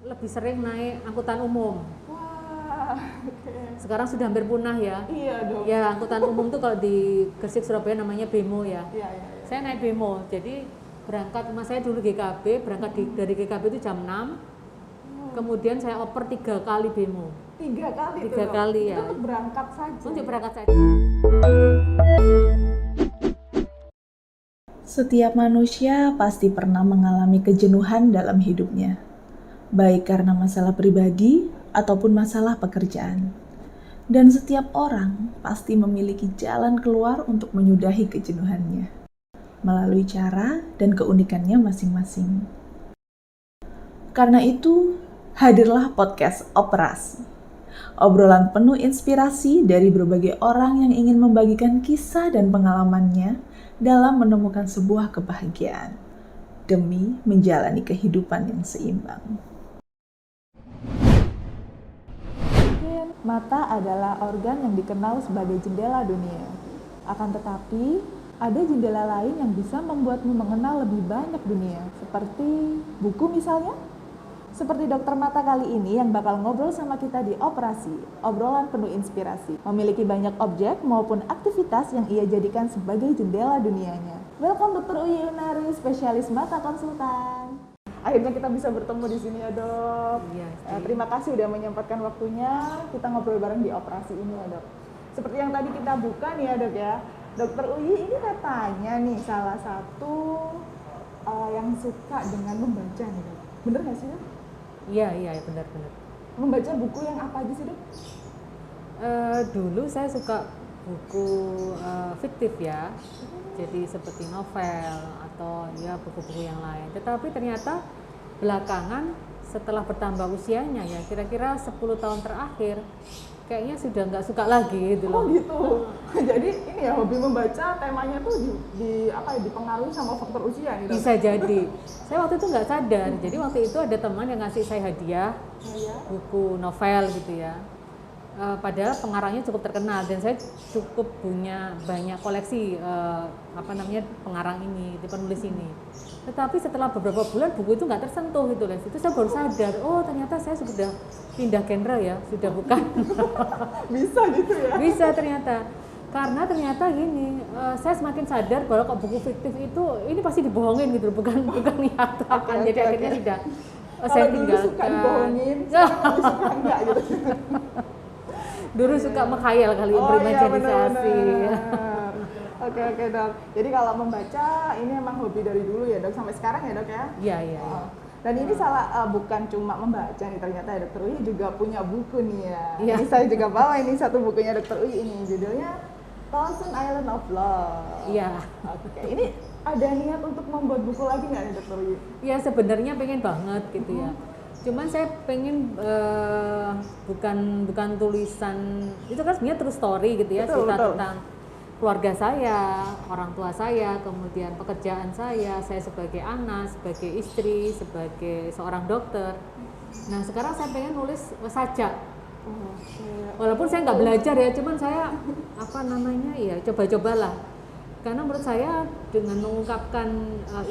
lebih sering naik angkutan umum. Wah, oke. Sekarang sudah hampir punah ya. Iya dong. Ya, angkutan umum tuh kalau di Gresik Surabaya namanya Bemo ya. Iya, iya, iya. Saya naik Bemo. Jadi berangkat rumah saya dulu GKB, berangkat dari GKB itu jam 6. Kemudian saya oper 3 kali Bemo. 3 kali tuh, 3 Dok? kali Itu ya. untuk berangkat saja. Untuk berangkat saja. Setiap manusia pasti pernah mengalami kejenuhan dalam hidupnya, baik karena masalah pribadi ataupun masalah pekerjaan. Dan setiap orang pasti memiliki jalan keluar untuk menyudahi kejenuhannya, melalui cara dan keunikannya masing-masing. Karena itu, hadirlah podcast Operasi. Obrolan penuh inspirasi dari berbagai orang yang ingin membagikan kisah dan pengalamannya dalam menemukan sebuah kebahagiaan demi menjalani kehidupan yang seimbang. Mungkin mata adalah organ yang dikenal sebagai jendela dunia. Akan tetapi, ada jendela lain yang bisa membuatmu mengenal lebih banyak dunia, seperti buku misalnya. Seperti dokter mata kali ini yang bakal ngobrol sama kita di Operasi, obrolan penuh inspirasi. Memiliki banyak objek maupun aktivitas yang ia jadikan sebagai jendela dunianya. Welcome Dr. Uyi Unari, spesialis mata konsultan. Akhirnya kita bisa bertemu di sini ya dok. Iya, Terima kasih udah menyempatkan waktunya, kita ngobrol bareng di Operasi ini ya dok. Seperti yang tadi kita buka nih ya dok ya. Dokter Uyi ini katanya nih salah satu yang suka dengan membaca nih dok. Bener nggak sih dok? Iya, benar-benar. Membaca buku yang apa aja sih dok? Dulu saya suka buku fiktif ya, jadi seperti novel atau ya buku-buku yang lain. Tetapi ternyata belakangan setelah bertambah usianya ya, kira-kira 10 tahun terakhir, kayaknya sudah nggak suka lagi gitu Oh loh. gitu. Jadi ini ya hobi membaca temanya tuh dipengaruhi sama faktor usia nih dok? Bisa jadi. Saya waktu itu nggak sadar. Jadi waktu itu ada teman yang ngasih saya hadiah Oh, ya? buku novel gitu ya. Padahal pengarangnya cukup terkenal dan saya cukup punya banyak koleksi pengarang ini, penulis ini. Tetapi setelah beberapa bulan buku itu nggak tersentuh gitu loh. Itu saya baru sadar, oh ternyata saya sudah pindah genre ya, sudah bukan. Bisa gitu ya? Bisa ternyata. Karena ternyata gini, saya semakin sadar bahwa kok buku fiktif itu ini pasti dibohongin gitu, bukan nyata. Jadi akhirnya tidak saya Kalau dulu tinggalkan. suka dibohongin, sekarang lebih suka enggak gitu. Dulu suka menghayal kali berimajinasi. benar. Oke dok. Jadi kalau membaca ini emang hobi dari dulu ya dok, sampai sekarang ya dok ya? Iya. Dan ini bukan cuma membaca nih, ternyata ya Dokter Uyi juga punya buku nih ya. Iya. Ini saya juga bawa ini satu bukunya Dokter Uyi ini, judulnya Thousand Island of Love. Iya. Oke, ini ada niat untuk membuat buku lagi nggak nih Dokter Uyi? Ya sebenarnya pengen banget gitu ya. Cuman saya pengen bukan tulisan, itu kan sebenarnya true story gitu ya, cerita tentang keluarga saya, orang tua saya, kemudian pekerjaan saya sebagai anak, sebagai istri, sebagai seorang dokter. Nah sekarang saya pengen nulis sajak. Walaupun saya nggak belajar ya, cuman saya coba-cobalah. Karena menurut saya dengan mengungkapkan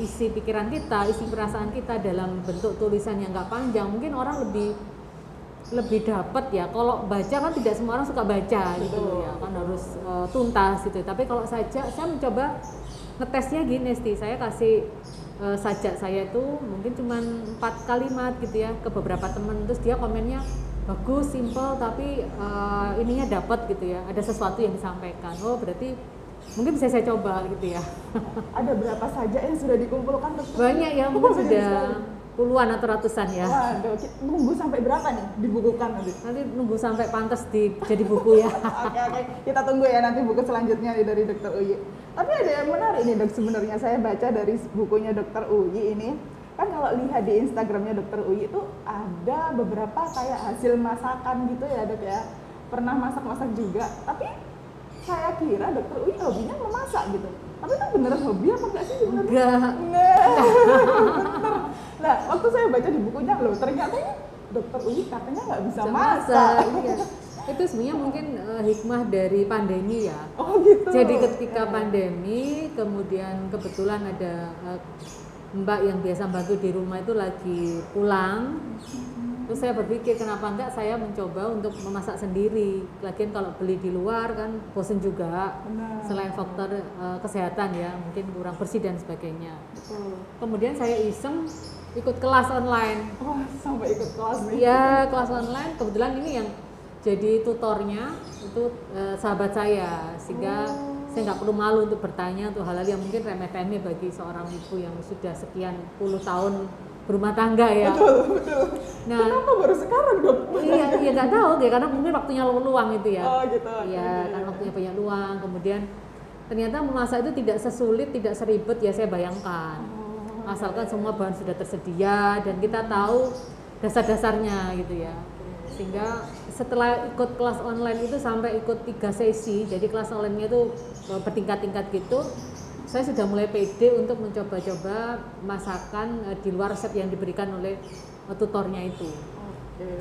isi pikiran kita, isi perasaan kita dalam bentuk tulisan yang nggak panjang, mungkin orang lebih dapat ya. Kalau baca kan tidak semua orang suka baca gitu ya, kan harus tuntas gitu. Tapi kalau sajak, saya mencoba ngetesnya gini, saya kasih sajak saya itu mungkin cuma 4 kalimat gitu ya ke beberapa teman, terus dia komennya bagus, simple, tapi ininya dapat gitu ya, ada sesuatu yang disampaikan. Oh berarti mungkin bisa saya coba gitu ya. Ada berapa saja yang sudah dikumpulkan dokter? Banyak ya, mungkin sudah puluhan atau ratusan ya. Waduh, nunggu sampai berapa nih dibukukan nanti? Nanti nunggu sampai pantas jadi buku ya. Oke, kita tunggu ya nanti buku selanjutnya dari Dokter Uyi. Tapi ada yang menarik nih dok, sebenarnya saya baca dari bukunya Dokter Uyi ini, kan kalau lihat di Instagramnya Dokter Uyi itu ada beberapa kayak hasil masakan gitu ya dok ya, pernah masak-masak juga. Tapi saya kira Dokter Uyi hobinya memasak gitu. Tapi itu beneran hobi apa enggak sih sebenarnya? Enggak. Bener. Nah, waktu saya baca di bukunya loh, ternyata ini Dokter Uyi katanya nggak bisa masak. Iya. Itu sebenarnya mungkin hikmah dari pandemi ya. Oh gitu. Jadi ketika pandemi, kemudian kebetulan ada Mbak yang biasa bantu di rumah itu lagi pulang. Terus saya berpikir kenapa enggak saya mencoba untuk memasak sendiri. Lagian kalau beli di luar kan bosen juga. Benar. Selain faktor kesehatan ya, mungkin kurang bersih dan sebagainya. Betul. Kemudian saya iseng ikut kelas online. Wah, sampai ikut kelas nih. Ya, kelas online. Kebetulan ini yang jadi tutornya itu sahabat saya, sehingga saya nggak perlu malu untuk bertanya untuk hal-hal yang mungkin remeh-temeh bagi seorang ibu yang sudah sekian puluh tahun berumah tangga ya. Betul. Nah, Kenapa baru sekarang, Dok? iya nggak tahu ya, karena mungkin waktunya luang itu ya. Oh, gitu. Iya, kan waktunya banyak luang. Kemudian ternyata memasak itu tidak sesulit, tidak seribet ya saya bayangkan. Asalkan semua bahan sudah tersedia dan kita tahu dasar-dasarnya gitu ya. Sehingga setelah ikut kelas online itu sampai ikut 3 sesi, jadi kelas online-nya itu bertingkat-tingkat gitu, saya sudah mulai pede untuk mencoba-coba masakan di luar resep yang diberikan oleh tutornya itu.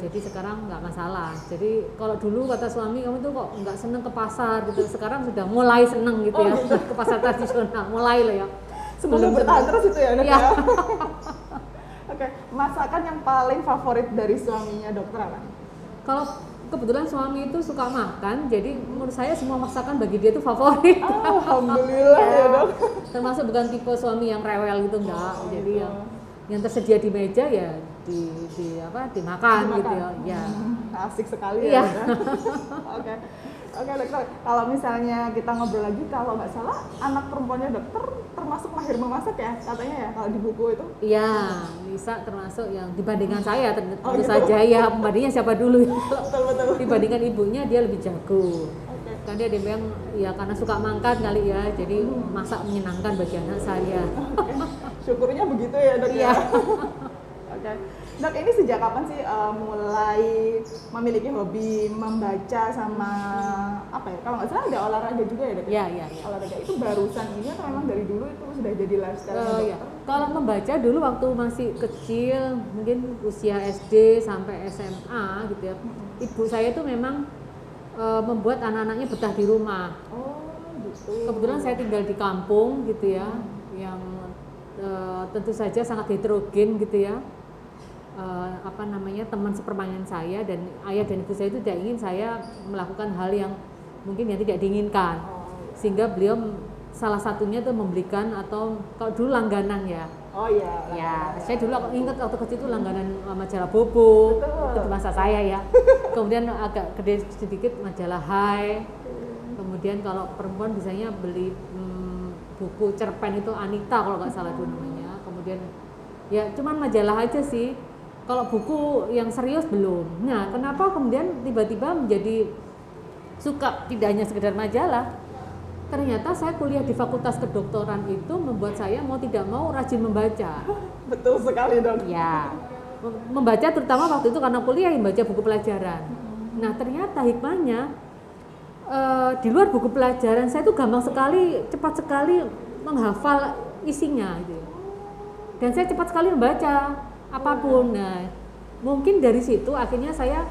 Jadi sekarang nggak masalah. Jadi kalau dulu kata suami, kamu tuh kok nggak seneng ke pasar gitu, sekarang sudah mulai seneng gitu ya. Ke pasar tradisional, mulai loh ya. Semoga bertahan terus itu ya, Dok Iya. ya. Oke, masakan yang paling favorit dari suaminya dokter apa? Kalau kebetulan suami itu suka makan, jadi menurut saya semua masakan bagi dia itu favorit. Alhamdulillah ya, Dok. Termasuk bukan tipe suami yang rewel gitu enggak. Jadi yang tersedia di meja ya dimakan gitu ya. Ya. Asik sekali Iya. ya. Oke. Oke, dokter. Kalau misalnya kita ngobrol lagi, kalau nggak salah anak perempuannya dokter termasuk mahir memasak ya, katanya ya kalau di buku itu. Iya, bisa termasuk yang dibandingkan saya tentu gitu. saja ya, pembandingnya siapa dulu. Betul. Dibandingkan ibunya dia lebih jago. Oke. Kan dia bilang ya karena suka makan kali ya, jadi masak menyenangkan bagi anak saya. Oke. Syukurnya begitu ya, Dok Iya. ya. Oke. Dok, ini sejak kapan sih mulai memiliki hobi membaca sama apa ya? Kalau nggak salah ada olahraga juga ya, Dok? Iya. Olahraga itu barusan ini atau memang dari dulu itu sudah jadi lifestyle Iya. Kalau membaca dulu waktu masih kecil, mungkin usia SD sampai SMA gitu ya. Ibu saya itu memang membuat anak-anaknya betah di rumah. Oh, gitu. Kebetulan saya tinggal di kampung gitu ya, yang tentu saja sangat heterogen gitu ya. Teman sepermainan saya dan ayah dan ibu saya itu tidak ingin saya melakukan hal yang mungkin yang tidak diinginkan, sehingga beliau salah satunya tuh membelikan, atau kalau dulu langganan ya. Oh iya. Ya, saya dulu ingat waktu kecil itu langganan majalah Bobo. Betul. Itu masa saya ya. Kemudian agak gede sedikit majalah Hai. Kemudian kalau perempuan biasanya beli buku cerpen itu Anita kalau nggak salah dulu namanya. Kemudian ya cuman majalah aja sih. Kalau buku yang serius belum. Nah, kenapa kemudian tiba-tiba menjadi suka tidak hanya sekedar majalah? Ternyata saya kuliah di Fakultas Kedokteran itu membuat saya mau tidak mau rajin membaca. Betul sekali, Dok. Ya, membaca terutama waktu itu karena kuliah membaca buku pelajaran. Nah, ternyata hikmahnya di luar buku pelajaran saya itu gampang sekali, cepat sekali menghafal isinya gitu. Dan saya cepat sekali membaca apapun. Nah, mungkin dari situ akhirnya saya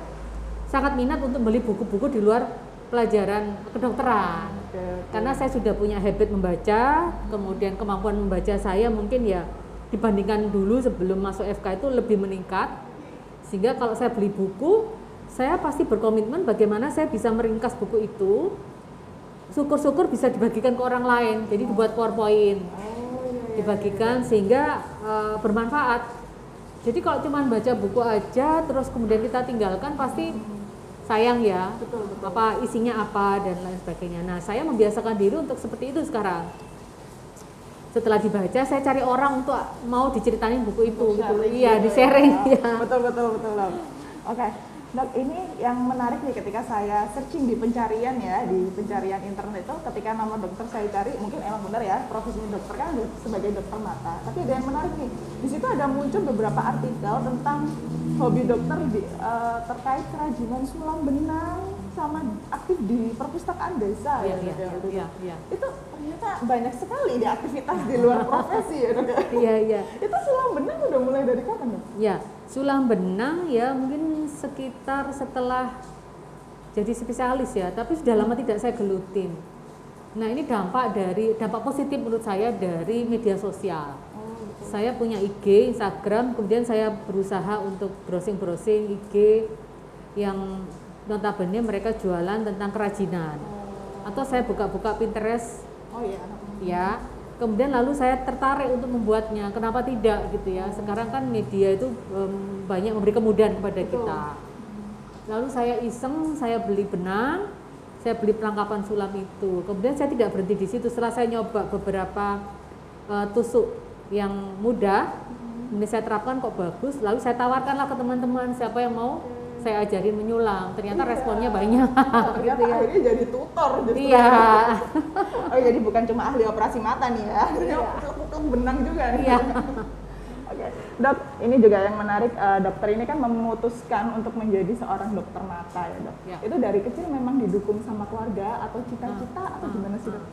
sangat minat untuk beli buku-buku di luar pelajaran kedokteran. Karena saya sudah punya habit membaca, kemudian kemampuan membaca saya mungkin ya dibandingkan dulu sebelum masuk FK itu lebih meningkat. Sehingga kalau saya beli buku, saya pasti berkomitmen bagaimana saya bisa meringkas buku itu. Syukur-syukur bisa dibagikan ke orang lain. Jadi dibuat PowerPoint. Dibagikan sehingga bermanfaat. Jadi kalau cuma baca buku aja terus kemudian kita tinggalkan pasti sayang ya. Betul. Apa isinya apa dan lain sebagainya. Nah, saya membiasakan diri untuk seperti itu sekarang. Setelah dibaca saya cari orang untuk mau diceritain buku itu gitu. Iya, di-sharing ya. Betul. Oke. Dok, ini yang menarik nih ketika saya searching di pencarian ya, di pencarian internet itu ketika nama dokter saya cari, mungkin emang benar ya, profesinya dokter kan sebagai dokter mata. Tapi ada yang menarik nih, di situ ada muncul beberapa artikel tentang hobi dokter terkait kerajinan sulam benang sama aktif di perpustakaan desa ya. Itu ternyata banyak sekali ya aktivitas di luar profesi ya, Dok. Iya. Itu sulam benang udah mulai dari kapan, Dok? Ya, sulam benang ya mungkin sekitar setelah jadi spesialis ya, tapi sudah lama tidak saya gelutin. Nah, ini dampak positif menurut saya dari media sosial. Saya punya IG, Instagram, kemudian saya berusaha untuk browsing IG yang notabene mereka jualan tentang kerajinan. Atau saya buka-buka Pinterest. Oh iya. Ya. Kemudian lalu saya tertarik untuk membuatnya. Kenapa tidak gitu ya? Sekarang kan media itu banyak memberi kemudahan kepada kita. Lalu saya iseng, saya beli benang, saya beli perlengkapan sulam itu. Kemudian saya tidak berhenti di situ. Setelah saya nyoba beberapa tusuk yang mudah, ini saya terapkan kok bagus. Lalu saya tawarkanlah ke teman-teman siapa yang mau saya ajarin menyulam. Ternyata responnya banyak. Ternyata gitu ya. akhirnya jadi tutor justru. Iya. Oh jadi bukan cuma ahli operasi mata nih ya, lekuk benang juga nih. Iya. Oke, Dok, ini juga yang menarik, dokter ini kan memutuskan untuk menjadi seorang dokter mata ya dok. Ya. Itu dari kecil memang didukung sama keluarga atau cita-cita atau gimana sih dok?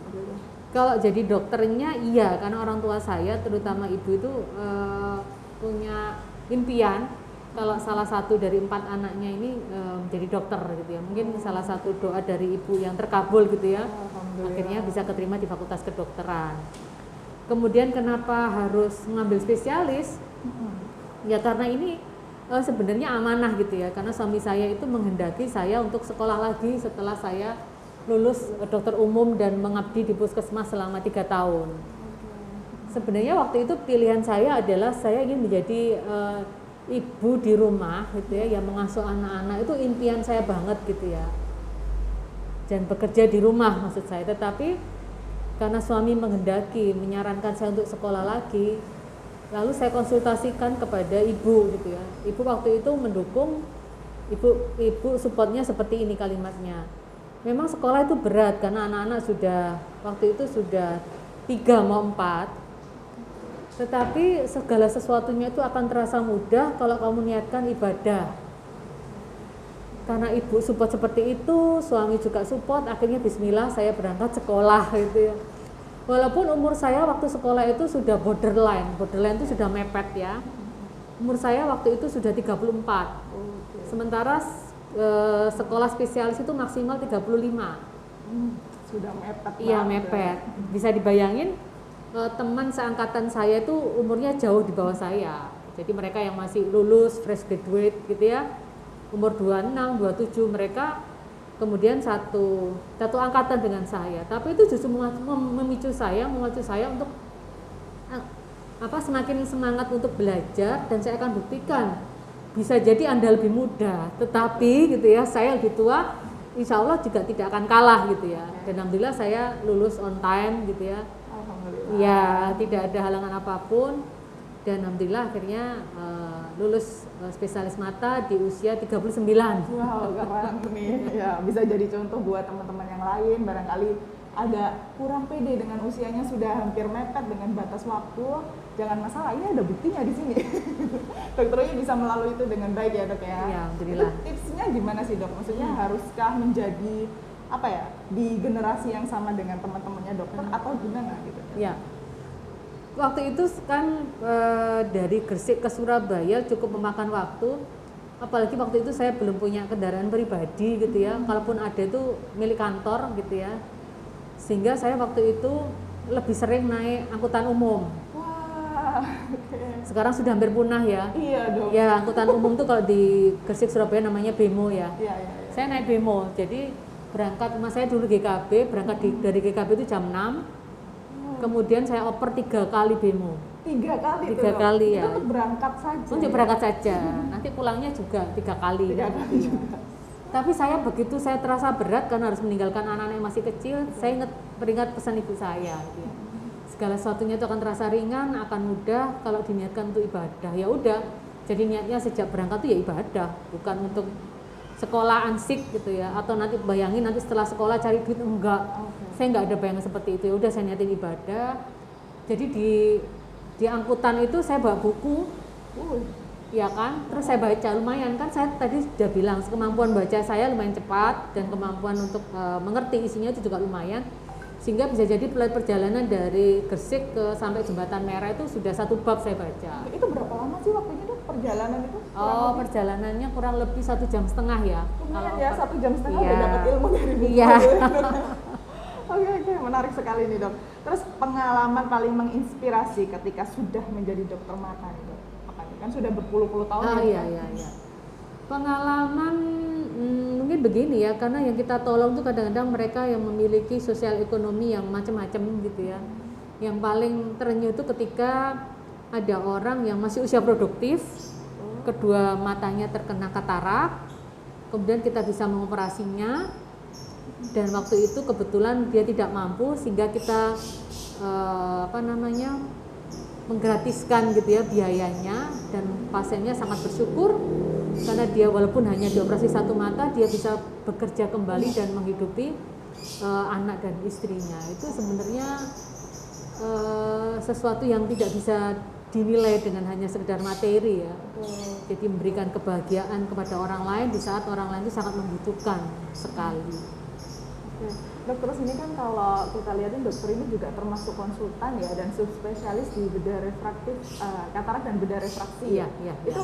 Kalau jadi dokternya iya, karena orang tua saya terutama ibu itu punya impian kalau salah satu dari 4 anaknya ini menjadi dokter gitu ya. Mungkin salah satu doa dari ibu yang terkabul gitu ya. Akhirnya bisa keterima di Fakultas Kedokteran. Kemudian kenapa harus mengambil spesialis? Ya karena ini sebenarnya amanah gitu ya. Karena suami saya itu menghendaki saya untuk sekolah lagi setelah saya lulus dokter umum dan mengabdi di puskesmas selama 3 tahun. Sebenarnya waktu itu pilihan saya adalah saya ingin menjadi ibu di rumah gitu ya, yang mengasuh anak-anak. Itu impian saya banget gitu ya. Dan bekerja di rumah maksud saya. Tetapi karena suami menghendaki, menyarankan saya untuk sekolah lagi, lalu saya konsultasikan kepada ibu gitu ya. Ibu waktu itu mendukung, ibu supportnya seperti ini kalimatnya. Memang sekolah itu berat karena anak-anak sudah waktu itu sudah 3 mau 4. Tetapi segala sesuatunya itu akan terasa mudah kalau kamu niatkan ibadah. Karena ibu support seperti itu, suami juga support, akhirnya bismillah saya berangkat sekolah gitu ya. Walaupun umur saya waktu sekolah itu sudah borderline itu sudah mepet ya. Umur saya waktu itu sudah 34. Sementara sekolah spesialis itu maksimal 35. Sudah mepet. Iya mepet. Bisa dibayangin teman seangkatan saya itu umurnya jauh di bawah saya. Jadi mereka yang masih lulus, fresh graduate gitu ya, umur 26, 27 mereka kemudian satu angkatan dengan saya. Tapi itu justru memacu saya untuk semakin semangat untuk belajar, dan saya akan buktikan bisa jadi Anda lebih muda, tetapi gitu ya saya lebih tua, insya Allah juga tidak akan kalah gitu ya. Dan alhamdulillah saya lulus on time gitu ya. Ya, tidak ada halangan apapun, dan alhamdulillah akhirnya lulus spesialis mata di usia 39. Wow, keren nih. Ya, bisa jadi contoh buat teman-teman yang lain barangkali ada kurang pede dengan usianya sudah hampir mepet dengan batas waktu. Jangan masalah, ini ada buktinya di sini. Dokter Uyi bisa melalui itu dengan baik ya dok ya. Ya, alhamdulillah. Itu tipsnya gimana sih dok? Maksudnya haruskah menjadi apa ya di generasi yang sama dengan teman-temannya dokter atau gimana gitu? Ya, waktu itu kan dari Gresik ke Surabaya cukup memakan waktu, apalagi waktu itu saya belum punya kendaraan pribadi gitu ya. Kalaupun ada itu milik kantor gitu ya, sehingga saya waktu itu lebih sering naik angkutan umum. Wah, okay. Sekarang sudah hampir punah ya. Iya dok. Ya, angkutan umum tuh kalau di Gresik Surabaya namanya Bemo ya. Iya. Saya naik Bemo, jadi berangkat, rumah saya dulu GKB, berangkat dari GKB itu jam 6, kemudian saya oper 3 kali Bemo. 3 kali? 3 kali ya. Itu untuk berangkat saja? Untuk berangkat saja, nanti pulangnya juga 3 kali. 3 kali juga. Tapi saya begitu saya terasa berat karena harus meninggalkan anak-anak yang masih kecil, saya peringat pesan ibu saya. Gitu ya. Segala sesuatunya itu akan terasa ringan, akan mudah kalau diniatkan untuk ibadah. Ya udah, jadi niatnya sejak berangkat itu ya ibadah, bukan untuk sekolah ansik gitu ya, atau nanti bayangin nanti setelah sekolah cari duit, enggak. Saya enggak ada bayangan seperti itu. Ya udah, saya niatin ibadah. Jadi di angkutan itu saya bawa buku, ya kan, terus saya baca, lumayan kan, saya tadi sudah bilang kemampuan baca saya lumayan cepat, dan kemampuan untuk mengerti isinya itu juga lumayan, sehingga bisa jadi perjalanan dari Gresik ke sampai Jembatan Merah itu sudah 1 bab saya baca. Itu berapa lama sih waktunya dok perjalanan itu? Perjalanannya kurang lebih 1,5 jam ya. Lumayan ya, 1,5 jam udah dapat ilmu dari buku. Iya. Oke, menarik sekali nih dok. Terus pengalaman paling menginspirasi ketika sudah menjadi dokter mata nih dok, apa nih? Kan sudah berpuluh-puluh tahun ya. Iya. Pengalaman mungkin begini ya, karena yang kita tolong tuh kadang-kadang mereka yang memiliki sosial ekonomi yang macam-macam gitu ya. Yang paling terenyuh itu ketika ada orang yang masih usia produktif, kedua matanya terkena katarak, kemudian kita bisa mengoperasinya, dan waktu itu kebetulan dia tidak mampu sehingga kita menggratiskan gitu ya biayanya, dan pasiennya sangat bersyukur karena dia walaupun hanya dioperasi satu mata dia bisa bekerja kembali dan menghidupi anak dan istrinya. Itu sebenarnya sesuatu yang tidak bisa dinilai dengan hanya sekedar materi ya. Jadi memberikan kebahagiaan kepada orang lain di saat orang lain itu sangat membutuhkan sekali. Dok, terus ini kan kalau kita lihatin dokter ini juga termasuk konsultan ya dan subspesialis di bedah refraktif, katarak dan bedah refraksi. Iya. Itu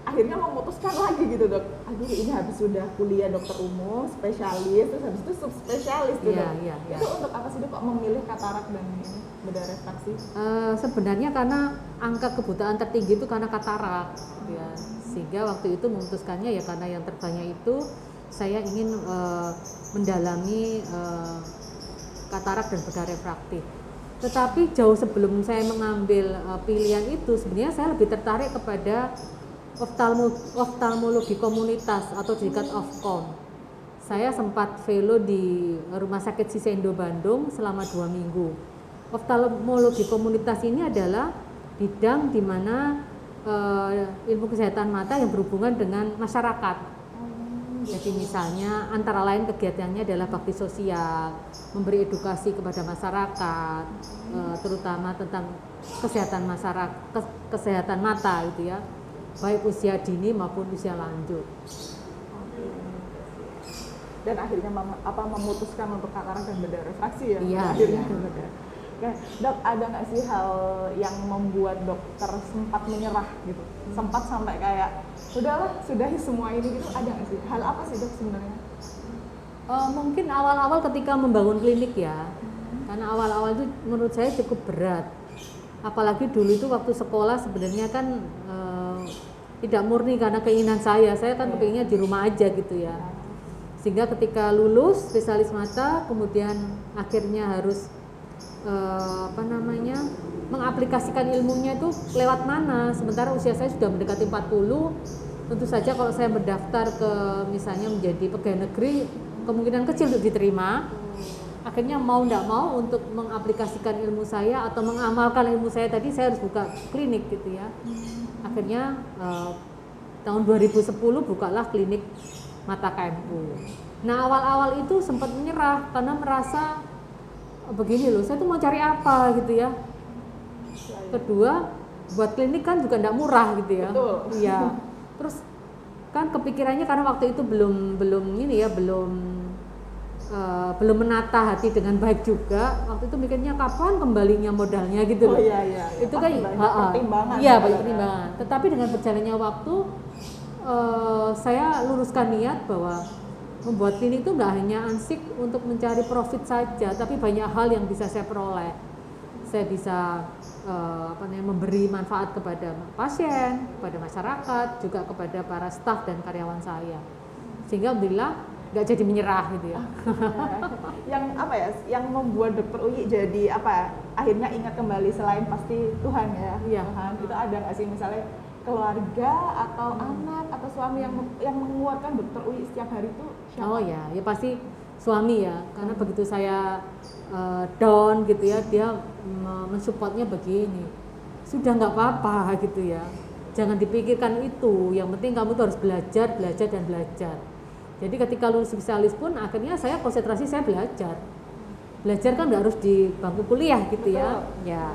akhirnya memutuskan lagi gitu dok, aduh ini habis sudah kuliah dokter umum, spesialis, terus habis itu subspesialis gitu dok. Itu untuk apa sih dok kok memilih katarak dan ini bedah refraksi? Sebenarnya karena angka kebutaan tertinggi itu karena katarak ya. Sehingga waktu itu memutuskannya ya karena yang terbanyak itu saya ingin mendalami katarak dan bedah refraktif. Tetapi jauh sebelum saya mengambil pilihan itu, sebenarnya saya lebih tertarik kepada oftalmologi komunitas atau disingkat Ofkom. Saya sempat fellow di Rumah Sakit Siseindo Bandung selama 2 minggu. Oftalmologi komunitas ini adalah bidang di mana ilmu kesehatan mata yang berhubungan dengan masyarakat. Jadi misalnya antara lain kegiatannya adalah bakti sosial, memberi edukasi kepada masyarakat, terutama tentang kesehatan masyarakat, kesehatan mata gitu ya, baik usia dini maupun usia lanjut. Dan akhirnya memutuskan untuk katarak dan bedah refraksi ya? Iya. Akhirnya. Oke, dok, ada nggak sih hal yang membuat dokter sempat menyerah gitu? Sempat sampai kayak, udahlah, sudahi semua ini gitu, ada nggak sih? Hal apa sih dok sebenarnya? Mungkin awal-awal ketika membangun klinik ya, karena awal-awal itu menurut saya cukup berat. Apalagi dulu itu waktu sekolah sebenarnya kan tidak murni karena keinginan saya kan kepinginnya di rumah aja gitu ya. Sehingga ketika lulus spesialis mata, kemudian akhirnya harus mengaplikasikan ilmunya itu lewat mana, sementara usia saya sudah mendekati 40. Tentu saja kalau saya mendaftar ke misalnya menjadi pegawai negeri kemungkinan kecil untuk diterima. Akhirnya mau tidak mau untuk mengaplikasikan ilmu saya atau mengamalkan ilmu saya tadi, saya harus buka klinik gitu ya. Akhirnya tahun 2010 bukalah klinik mata KMU. Nah awal-awal itu sempat menyerah karena merasa begini loh, saya tuh mau cari apa gitu ya. Kedua, buat klinik kan juga tidak murah gitu ya. Betul. Iya. Terus kan kepikirannya karena waktu itu belum menata hati dengan baik juga. Waktu itu mikirnya kapan kembalinya modalnya gitu loh. Oh iya. Itu kan pertimbangan. Iya, banyak pertimbangan. Tetapi dengan berjalannya waktu saya luruskan niat bahwa membuat klinik itu nggak hanya ansik untuk mencari profit saja, tapi banyak hal yang bisa saya peroleh. Saya bisa memberi manfaat kepada pasien, kepada masyarakat, juga kepada para staf dan karyawan saya. Sehingga alhamdulillah nggak jadi menyerah gitu ya. Yang membuat dokter Uyi jadi akhirnya ingat kembali selain pasti Tuhan ya. Iya. Tuhan itu ada nggak sih misalnya keluarga atau anak atau suami yang menguatkan dokter Uyi setiap hari itu siapa? Oh ya pasti suami ya, karena begitu saya down gitu ya, dia mensupportnya begini, sudah nggak apa-apa gitu ya, jangan dipikirkan itu, yang penting kamu tuh harus belajar. Jadi ketika lulus spesialis pun akhirnya saya konsentrasi, saya belajar kan nggak harus di bangku kuliah gitu ya. Ya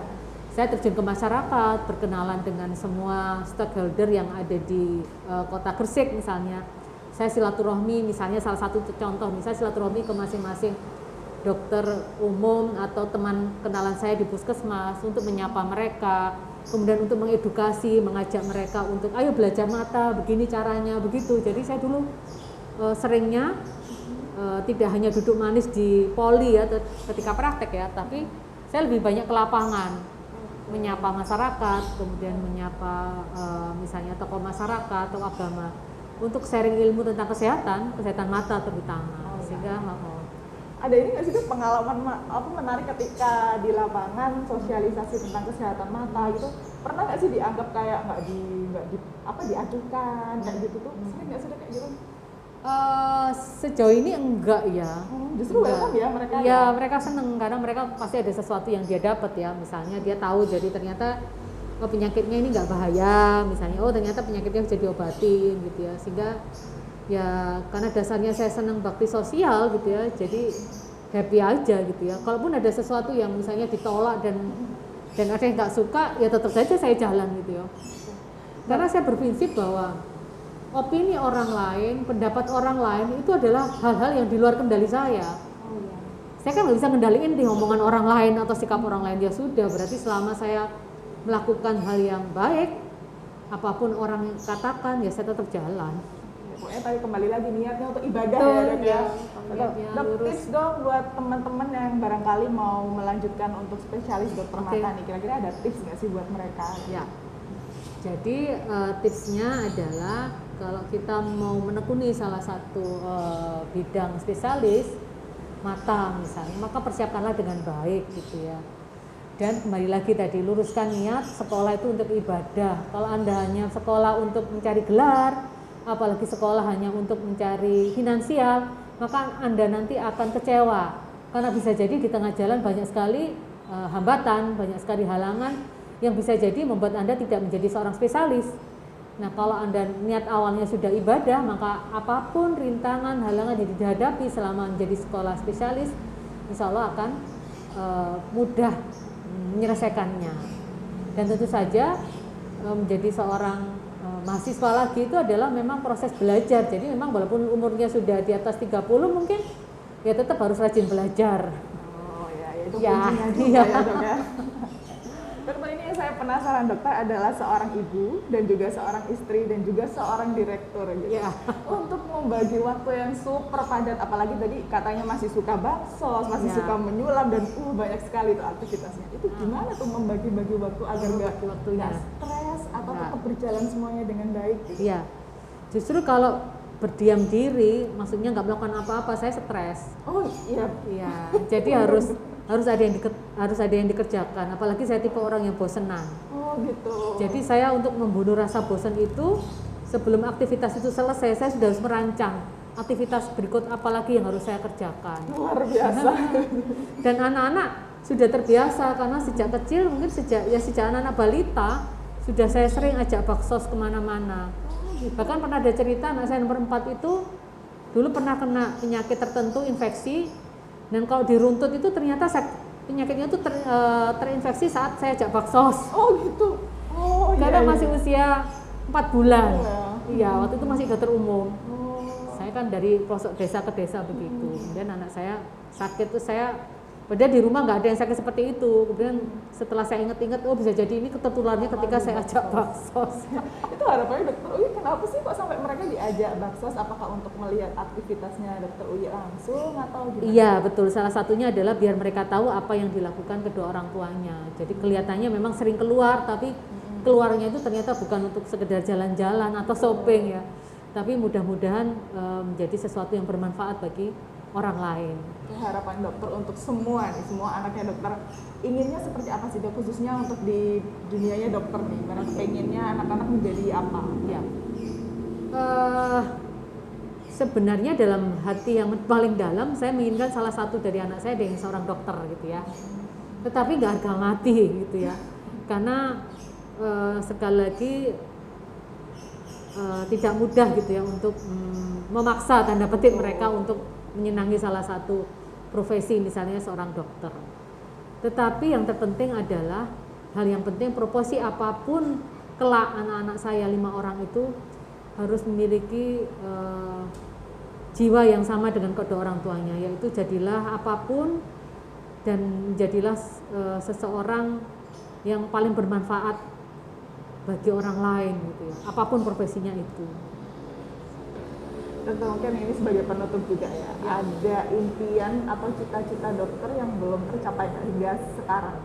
saya terjun ke masyarakat, berkenalan dengan semua stakeholder yang ada di kota Gresik misalnya. Saya silaturahmi, misalnya salah satu contoh, misalnya silaturahmi ke masing-masing dokter umum atau teman kenalan saya di puskesmas untuk menyapa mereka, kemudian untuk mengedukasi, mengajak mereka untuk ayo belajar mata, begini caranya, begitu. Jadi saya dulu seringnya tidak hanya duduk manis di poli ya ketika praktek ya, tapi saya lebih banyak ke lapangan, menyapa masyarakat, kemudian menyapa misalnya tokoh masyarakat atau agama untuk sharing ilmu tentang kesehatan mata terutama. Sehingga ada ini nggak sih tuh pengalaman menarik ketika di lapangan sosialisasi tentang kesehatan mata gitu, pernah nggak sih dianggap kayak nggak diajukan kayak gitu tuh, sering nggak sih kayak gitu? Sejauh ini enggak ya. Justru welcome ya mereka. Ya mereka seneng karena mereka pasti ada sesuatu yang dia dapat ya, misalnya dia tahu jadi ternyata penyakitnya ini nggak bahaya, misalnya ternyata penyakitnya bisa diobatin gitu ya, sehingga ya karena dasarnya saya senang bakti sosial gitu ya, jadi happy aja gitu ya. Kalaupun ada sesuatu yang misalnya ditolak dan ada yang nggak suka, ya tetap saja saya jalan gitu ya. Karena saya berprinsip bahwa opini orang lain, pendapat orang lain itu adalah hal-hal yang di luar kendali saya. Saya kan nggak bisa ngendaliin di omongan orang lain atau sikap orang lain, ya sudah, berarti selama saya melakukan hal yang baik, apapun orang katakan ya saya tetap jalan. Pokoknya tadi kembali lagi niatnya untuk ibadah ya. Dok, tips dong buat teman-teman yang barangkali mau melanjutkan untuk spesialis dokter mata nih, kira-kira ada tips nggak sih buat mereka? Ya, jadi tipsnya adalah kalau kita mau menekuni salah satu bidang spesialis mata misalnya, maka persiapkanlah dengan baik gitu ya. Dan kembali lagi tadi, luruskan niat sekolah itu untuk ibadah. Kalau Anda hanya sekolah untuk mencari gelar, apalagi sekolah hanya untuk mencari finansial, maka Anda nanti akan kecewa. Karena bisa jadi di tengah jalan banyak sekali hambatan, banyak sekali halangan yang bisa jadi membuat Anda tidak menjadi seorang spesialis. Nah, kalau Anda niat awalnya sudah ibadah, maka apapun rintangan, halangan yang dihadapi selama menjadi sekolah spesialis, insya Allah akan mudah menyelesaikannya. Dan tentu saja menjadi seorang mahasiswa lagi itu adalah memang proses belajar. Jadi memang walaupun umurnya sudah di atas 30 mungkin ya tetap harus rajin belajar. Oh ya, itu kuncinya juga ya dok ya. Dokter, ini yang saya penasaran dokter adalah seorang ibu dan juga seorang istri dan juga seorang direktur gitu. Ya. Untuk membagi waktu yang super padat, apalagi tadi katanya masih suka baksos, masih suka menyulam dan banyak sekali itu aktivitasnya. Itu gimana tuh membagi-bagi waktu agar nggak stres atau tetap berjalan semuanya dengan baik gitu? Iya, justru kalau berdiam diri, maksudnya nggak melakukan apa-apa, saya stres. Oh iya. Iya, jadi harus ada yang dikerjakan. Apalagi saya tipe orang yang bosenan. Oh gitu. Jadi saya untuk membunuh rasa bosan itu, sebelum aktivitas itu selesai, saya sudah harus merancang aktivitas berikut apalagi yang harus saya kerjakan. Luar biasa. Dan anak-anak sudah terbiasa karena sejak kecil, mungkin sejak anak-anak balita sudah saya sering ajak baksos kemana-mana. Bahkan pernah ada cerita anak saya nomor 4 itu dulu pernah kena penyakit tertentu, infeksi, dan kalau diruntut itu ternyata penyakitnya itu terinfeksi saat saya ajak baksos. Oh gitu. Oh iya. Karena masih usia 4 bulan. Iya, waktu itu masih dokter umum. Saya kan dari pelosok desa ke desa begitu. Kemudian anak saya sakit tuh padahal di rumah nggak ada yang sakit seperti itu. Kemudian setelah saya ingat-ingat, bisa jadi ini ketertularnya ketika saya ajak baksos. Itu harapannya dokter Uyi, kenapa sih kok sampai mereka diajak baksos? Apakah untuk melihat aktivitasnya dokter Uyi langsung atau gimana? Iya betul, salah satunya adalah biar mereka tahu apa yang dilakukan kedua orang tuanya. Jadi kelihatannya memang sering keluar, tapi keluarnya itu ternyata bukan untuk sekedar jalan-jalan atau shopping ya, tapi mudah-mudahan menjadi sesuatu yang bermanfaat bagi orang lain. Harapan dokter untuk semua anaknya dokter inginnya seperti apa sih dok, khususnya untuk di dunianya dokter nih, karena pengennya anak-anak menjadi apa? Ya, sebenarnya dalam hati yang paling dalam saya menginginkan salah satu dari anak saya dengan seorang dokter gitu ya, tetapi nggak harga mati gitu ya, karena sekali lagi tidak mudah gitu ya untuk memaksa tanda petik mereka untuk menyenangi salah satu profesi misalnya seorang dokter. Tetapi yang terpenting adalah hal yang penting, proporsi apapun kelak anak-anak saya 5 orang itu harus memiliki jiwa yang sama dengan kedua orang tuanya, yaitu jadilah apapun dan jadilah seseorang yang paling bermanfaat bagi orang lain gitu ya, apapun profesinya itu. Dokter mungkin ini sebagai penutup juga ya. Ada impian atau cita-cita dokter yang belum tercapai hingga sekarang?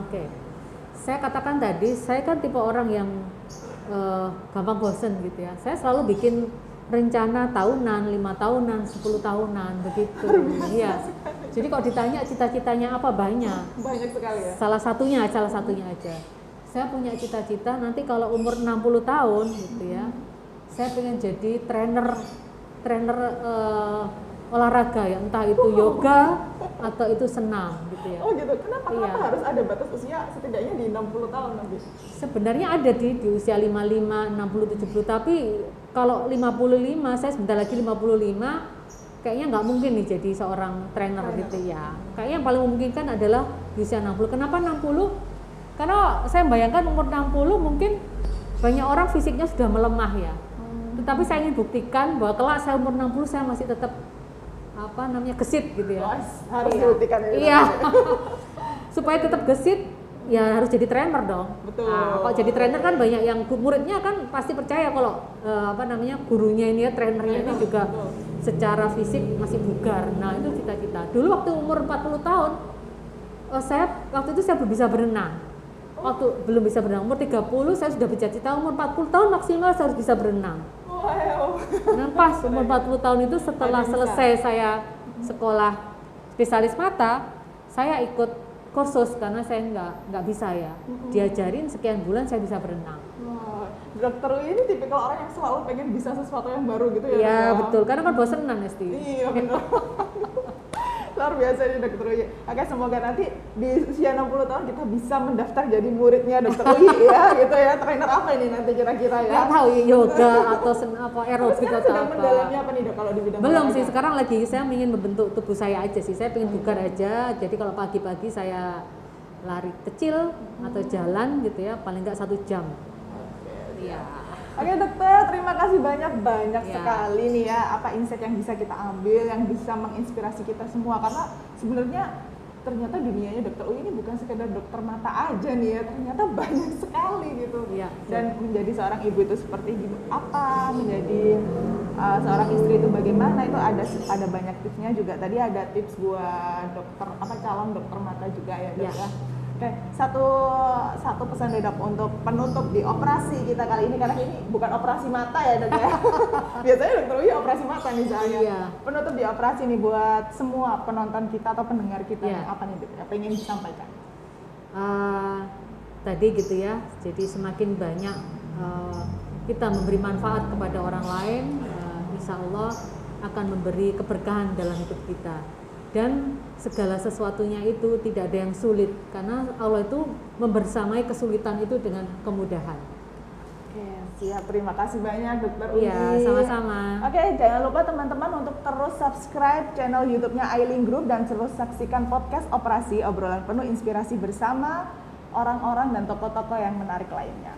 Oke. Saya katakan tadi, saya kan tipe orang yang gampang bosen gitu ya. Saya selalu bikin rencana tahunan, 5 tahunan, 10 tahunan begitu. Iya. Jadi kalau ditanya cita-citanya apa, banyak. Banyak sekali ya. Salah satunya aja. Saya punya cita-cita nanti kalau umur 60 tahun gitu ya. Saya pengen jadi trainer olahraga ya, entah itu yoga atau itu senam gitu ya. Oh gitu, kenapa Iya. harus ada batas usia setidaknya di 60 tahun nanti? Sebenarnya ada di usia 55, 60, 70, tapi kalau 55, saya sebentar lagi 55, kayaknya nggak mungkin nih jadi seorang trainer gitu ya. Kayaknya yang paling memungkinkan adalah di usia 60. Kenapa 60? Karena saya bayangkan umur 60 mungkin banyak orang fisiknya sudah melemah ya. Tetapi saya ingin buktikan bahwa kelak saya umur 60 saya masih tetap gesit gitu ya. Harus dibuktikan ya. Iya. Supaya tetap gesit ya harus jadi trainer dong. Betul. Nah, kalau jadi trainer kan banyak yang muridnya kan pasti percaya kalau gurunya ini ya, trainernya ini juga secara fisik masih bugar. Nah, itu cita-cita. Dulu waktu umur 40 tahun waktu itu saya belum bisa berenang. Waktu belum bisa berenang, umur 30 saya sudah bercita-cita umur 40 tahun maksimal saya harus bisa berenang. Wow. Nah, pas umur 40 tahun itu setelah selesai saya sekolah spesialis mata, saya ikut kursus karena saya nggak bisa ya. Diajarin sekian bulan saya bisa berenang. Wah, dokter ini tipikal orang yang selalu pengen bisa sesuatu yang baru gitu ya. Iya dok? betul, karena kan bosenan Esti. Iya benar. Luar biasa nih dokter Uyi. Oke, semoga nanti di usia 60 tahun kita bisa mendaftar jadi muridnya dokter Uyi ya, gitu ya. Trainer apa ini nanti kira-kira ya? Nggak tahu yoga atau aerobik Sekarang atau sedang apa. mendalami apa nih dok kalau di bidang Belum olahraga? sih, sekarang lagi saya ingin membentuk tubuh saya aja sih. Saya pengen bugar aja. Jadi kalau pagi-pagi saya lari kecil atau jalan gitu ya, paling nggak 1 jam. Iya. Oke dokter, terima kasih banyak Ya. sekali nih ya apa insight yang bisa kita ambil, yang bisa menginspirasi kita semua, karena sebenarnya ternyata dunianya dokter Uyi ini bukan sekedar dokter mata aja nih ya, ternyata banyak sekali gitu. Iya. Dan menjadi seorang ibu itu seperti apa, menjadi seorang istri itu bagaimana, itu ada banyak tipsnya juga. Tadi ada tips buat dokter calon dokter mata juga ya dok ya. Oke, satu pesan dok untuk penutup di operasi kita kali ini, karena ini bukan operasi mata ya dok ya. Biasanya dokter Uyi operasi mata misalnya. Iya. Penutup di operasi nih buat semua penonton kita atau pendengar kita, Iya. apa nih dok? Apa yang ingin disampaikan? Tadi gitu ya, jadi semakin banyak kita memberi manfaat kepada orang lain, insya Allah akan memberi keberkahan dalam hidup kita. Dan segala sesuatunya itu tidak ada yang sulit, karena Allah itu membersamai kesulitan itu dengan kemudahan. Oke, siap. Terima kasih banyak dokter Uyi. Iya, sama-sama. Oke, jangan lupa teman-teman untuk terus subscribe channel YouTube-nya Ailing Group dan terus saksikan podcast Operasi, obrolan penuh inspirasi bersama orang-orang dan tokoh-tokoh yang menarik lainnya.